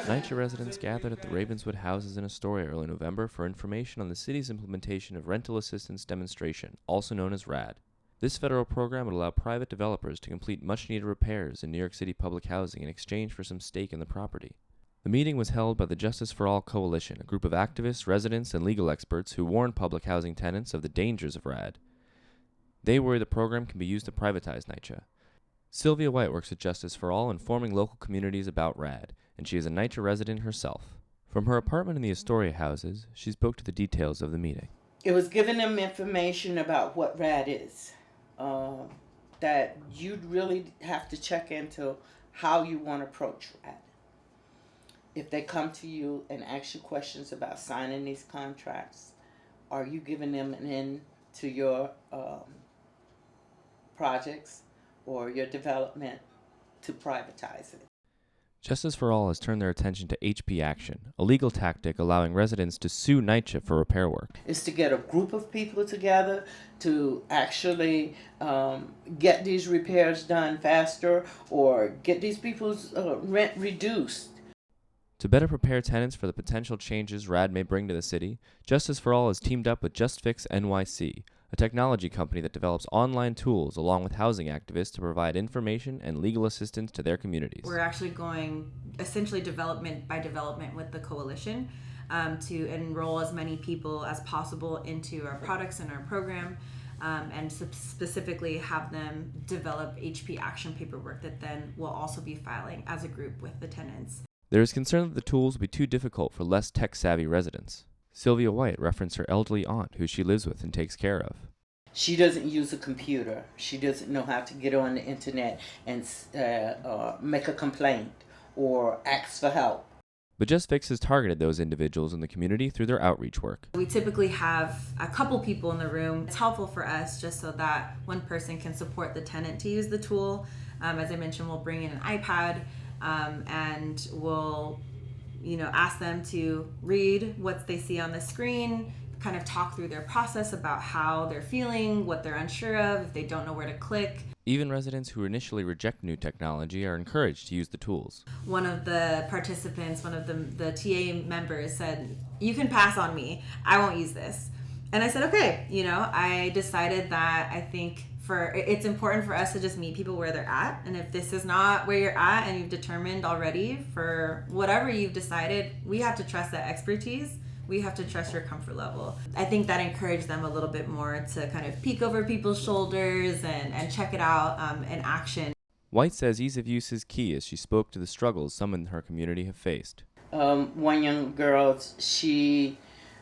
NYCHA residents gathered at the Ravenswood houses in Astoria early November for information on the city's implementation of Rental Assistance Demonstration, also known as RAD. This federal program would allow private developers to complete much-needed repairs in New York City public housing in exchange for some stake in the property. The meeting was held by the Justice for All Coalition, a group of activists, residents, and legal experts who warned public housing tenants of the dangers of RAD. They worry the program can be used to privatize NYCHA. Sylvia White works at Justice for All, informing local communities about RAD, and she is a NYCHA resident herself. From her apartment in the Astoria houses, she spoke to the details of the meeting. It was giving them information about what RAD is, that you'd really have to check into how you want to approach RAD. If they come to you and ask you questions about signing these contracts, are you giving them an end to your projects or your development to privatize it? Justice for All has turned their attention to HP Action, a legal tactic allowing residents to sue NYCHA for repair work. Is to get a group of people together to actually get these repairs done faster or get these people's rent reduced. To better prepare tenants for the potential changes RAD may bring to the city, Justice for All has teamed up with JustFix NYC, a technology company that develops online tools along with housing activists to provide information and legal assistance to their communities. We're actually going essentially development by development with the coalition to enroll as many people as possible into our products and our program, and specifically have them develop HP Action paperwork that then will also be filing as a group with the tenants. There is concern that the tools will be too difficult for less tech-savvy residents. Sylvia White referenced her elderly aunt who she lives with and takes care of. She doesn't use a computer. She doesn't know how to get on the internet and make a complaint or ask for help. But JustFix has targeted those individuals in the community through their outreach work. We typically have a couple people in the room. It's helpful for us just so that one person can support the tenant to use the tool. As I mentioned, we'll bring in an iPad and we'll ask them to read what they see on the screen, kind of talk through their process about how they're feeling, what they're unsure of, if they don't know where to click. Even residents who initially reject new technology are encouraged to use the tools. One of the participants, one of the TA members said, "You can pass on me, I won't use this." And I said, okay, I decided that I think it's important for us to just meet people where they're at. And if this is not where you're at and you've determined already for whatever you've decided, we have to trust that expertise. We have to trust your comfort level. I think that encouraged them a little bit more to kind of peek over people's shoulders and check it out in action. White says ease of use is key as she spoke to the struggles some in her community have faced. One young girl, she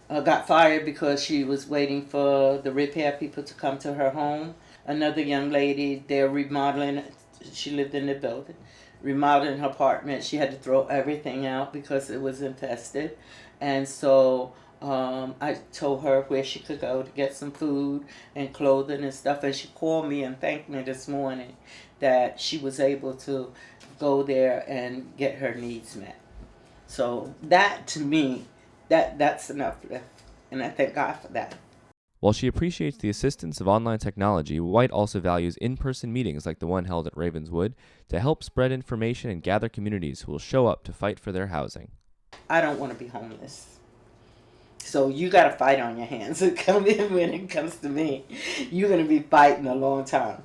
got fired because she was waiting for the repair people to come to her home. Another young lady, they're remodeling, she lived in the building, remodeling her apartment. She had to throw everything out because it was infested. And so I told her where she could go to get some food and clothing and stuff. And she called me and thanked me this morning that she was able to go there and get her needs met. So that, to me, that's enough. And I thank God for that. While she appreciates the assistance of online technology, White also values in-person meetings like the one held at Ravenswood to help spread information and gather communities who will show up to fight for their housing. I don't want to be homeless. So you got to fight on your hands. When it comes to me, you're going to be fighting a long time.